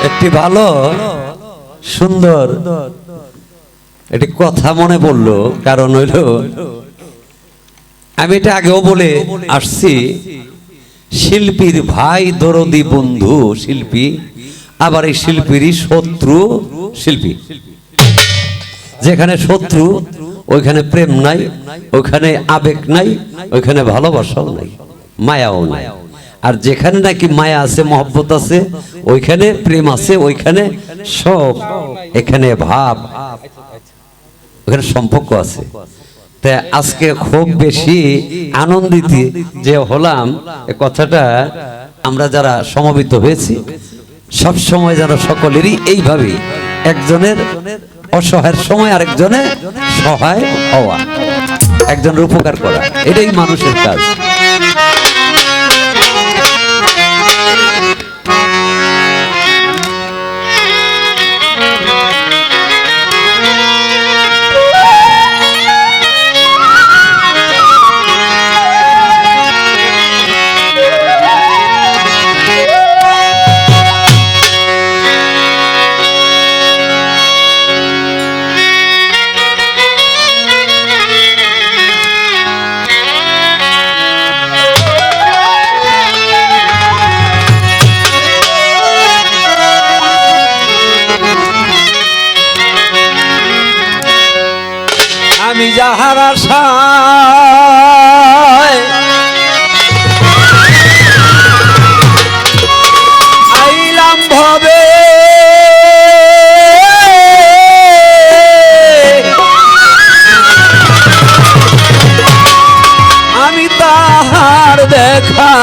একটি ভালো সুন্দর একটি কথা মনে পড়লো, কারণ হইল আমি এটা আগেও বলে আসছি, শিল্পীর ভাই দরদি বন্ধু শিল্পী, আবার এই শিল্পীরই শত্রু শিল্পী। যেখানে শত্রু ওইখানে প্রেম নাই, ওইখানে আবেগ নাই, ওইখানে ভালোবাসাও নাই, মায়াও নাই। আর যেখানে নাকি মায়া আছে, মহব্বত আছে, ওইখানে প্রেম আছে, ওইখানে সব, এখানে ভাব, ওখানে সম্পর্ক আছে। তাই আজকে খুব বেশি আনন্দিত যে হলাম, এ কথাটা আমরা যারা সমবেত হয়েছি সব সময় যেন সকলেরই এইভাবে একজনের অসহায়ের সময় আরেকজনের সহায় হওয়া, একজনের উপকার করা, এটাই মানুষের কাজ। আমি যাহার আশায় আইলাম ভবে, আমি তাহার দেখা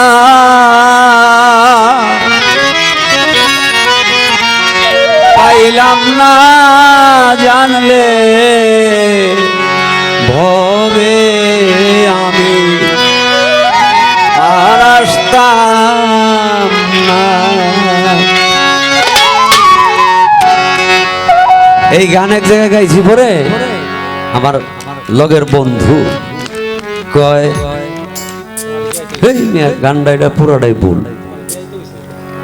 পাইলাম না, জানলে ভবে আমি আর আসতাম না। এই গান এক জায়গায় গাইছি পরে আমার লগের বন্ধু কয়, গানটা এটা পুরোটাই ভুল।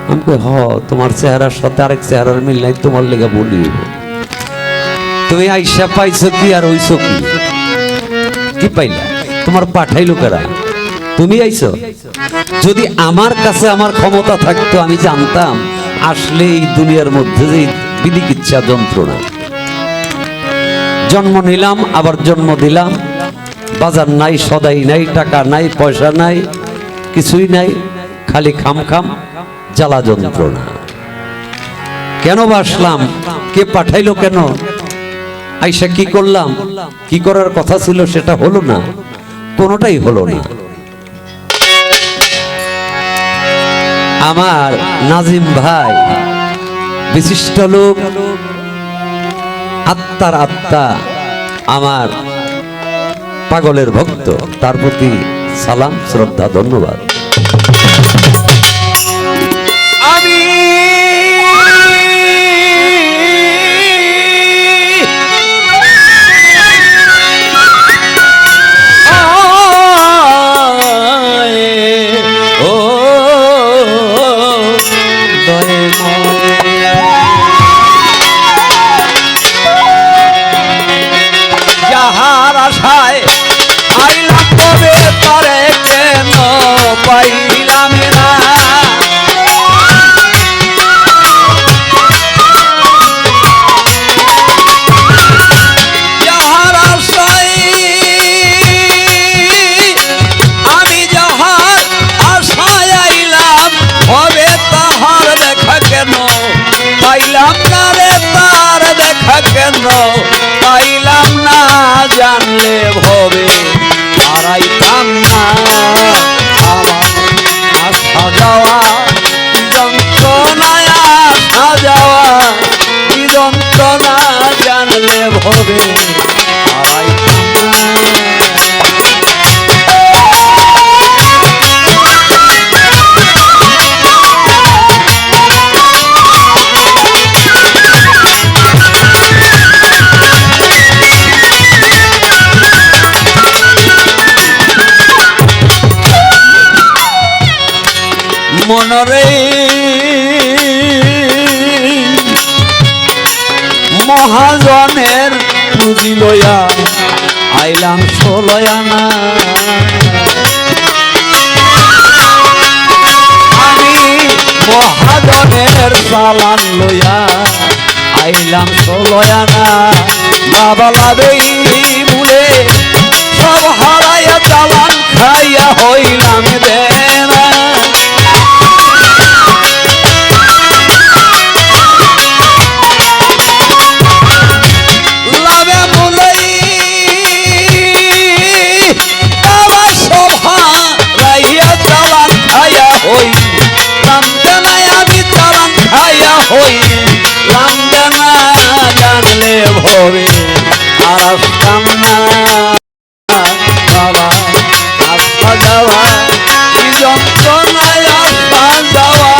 আমি কই, হ তোমার চেহারার সাথে আরেক চেহারার মিল নাই, তোমার লেগে বলি তুমি আইসা পাইছো কি আর হইছো কি? কি পাইলা? তোমার পাঠাইলো কারা? তুমি আইছো। যদি আমার কাছে আমার ক্ষমতা থাকতো, আমি জানতাম আসলে এই দুনিয়ার মধ্যে যে বিধিকিচ্ছা যন্ত্রণা, জন্ম নিলাম আবার জন্ম দিলাম, বাজার নাই, সদাই নাই, টাকা নাই, পয়সা নাই, কিছুই নাই, খালি খাম খাম জ্বালা যন্ত্রণা। কেন বাসলাম? কে পাঠাইলো? কেন আইসা কি করলাম? কি করার কথা ছিল সেটা হলো না, কোনোটাই হলো না। আমার নাজিম ভাই বিশিষ্ট লোক, আত্মার আত্মা, আমার পাগলের ভক্ত, তার প্রতি সালাম, শ্রদ্ধা, ধন্যবাদ। আমি যাহার আশায় আইলাম তবে তারে কেন পাইলাম না, যাহার আশায় আমি যাহার আশায় আইলাম হবে তাহার দেখা কেন পাইলাম না রে, তার দেখা কেন পাইলাম না, জানলে ভবে হারাইতাম না। আমার আসা যাওয়া যন্ত্রণায়, আসা যাওয়া যন্ত্রণা, জানলে ভবে হারাইতাম না। মনরে মহাজনের পুঁজি লইয়া আইলাম 16 আনা। আমি মহাজনের চালান লইয়া আইলাম 16 আনা। বাবা লাভেই মুলে সব হারাইয়া চালান খাইয়া হইলাম দেনা। লাভে মুলেই বাবা সব হারাইয়া চালান খাইয়া হইলাম দেনা। আমি চালান খাইয়া হইলাম দেনা। জানলে ভবে আর আসতাম না বাবা। আসা যাওয়া কি যন্ত্রণায়, আসা যাওয়া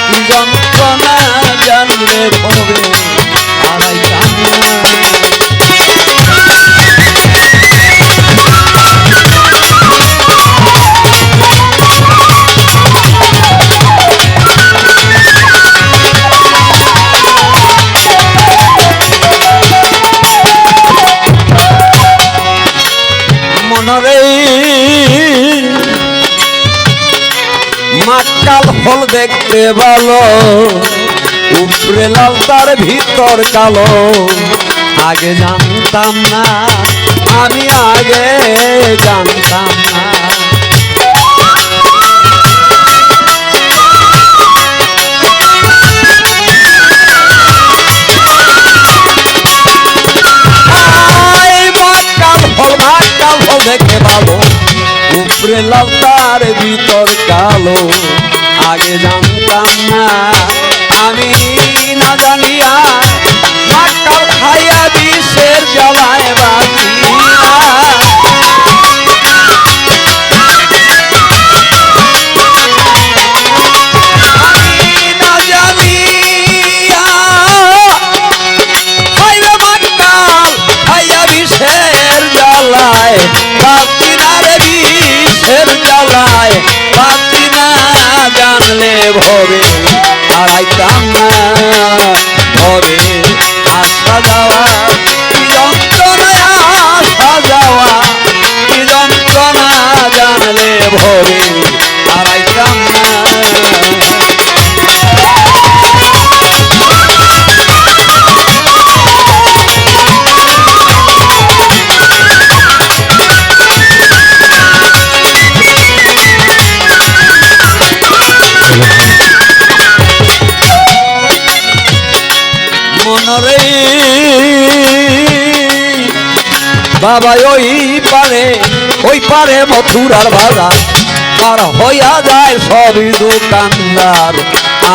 কি যন্ত্রণা। জানলে ভবে আর আইতাম না। মাকাল ফল দেখতে ভালো, উপরে লাল তার ভিতর কালো। আগে জানতাম না, আমি আগে জানতাম না। মাকাল ফল দেখতে ভালো, উপরে লাল তার ভিতর কালো। আগে জানতাম না, আমি না জানিয়া মাকাল খাইয়া বিষের জ্বালায় বাঁচি না। আমি না জানিয়া খাইয়া মাকাল খাইয়া বিষের জ্বালায় বাঁচি না রে। বিষের জ্বালায় বাঁচি না। জানলে ভবে আর আইতাম না। ভবে আসা যাওয়া কি যন্ত্রণায়, আসা যাওয়া কি যন্ত্রণা। জানলে ভবে আর আইতাম না। মনরে বাবা ওই পারে মথুরার বাজার পার হইয়া যায় সবই দোকানদার।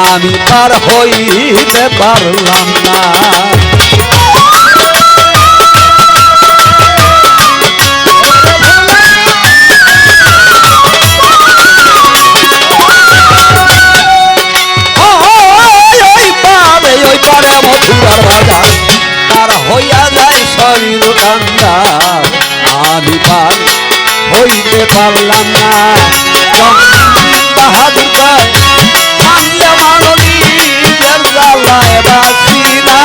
আমি পার হইতে পারলাম না। হইয়া যায় সবই দোকানদার। আমি পার হইতে পারলাম না। বাহাদুর কয় মানলে মানবী জ্বালায় বাঁচি না।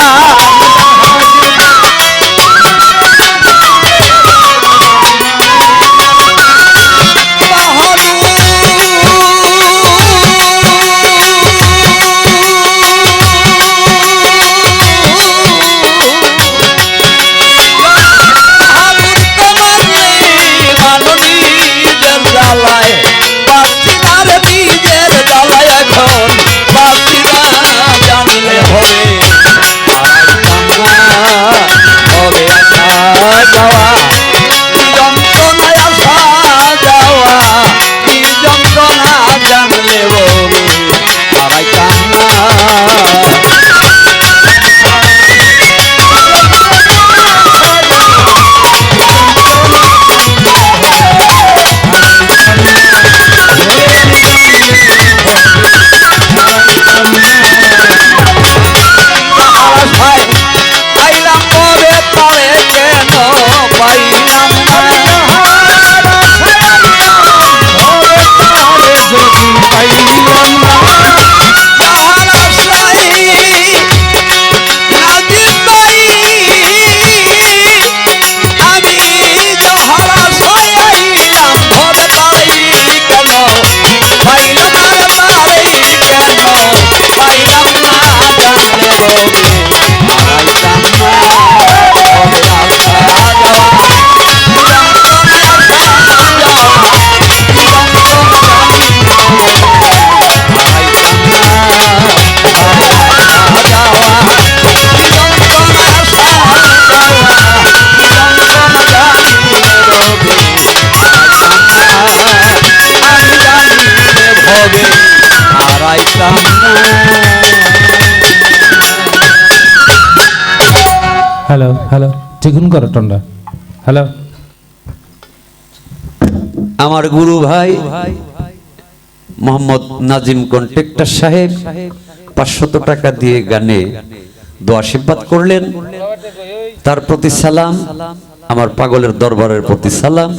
হ্যালো হ্যালো চিকুন করো টন্ডা হ্যালো আমার গুরু ভাই মোহাম্মদ নাজিম কন্ট্রাক্টর সাহেব 500 টাকা দিয়ে গানে দোয়া আশীর্বাদ করলেন, তার প্রতি সালাম, আমার পাগলের দরবারের প্রতি সালাম।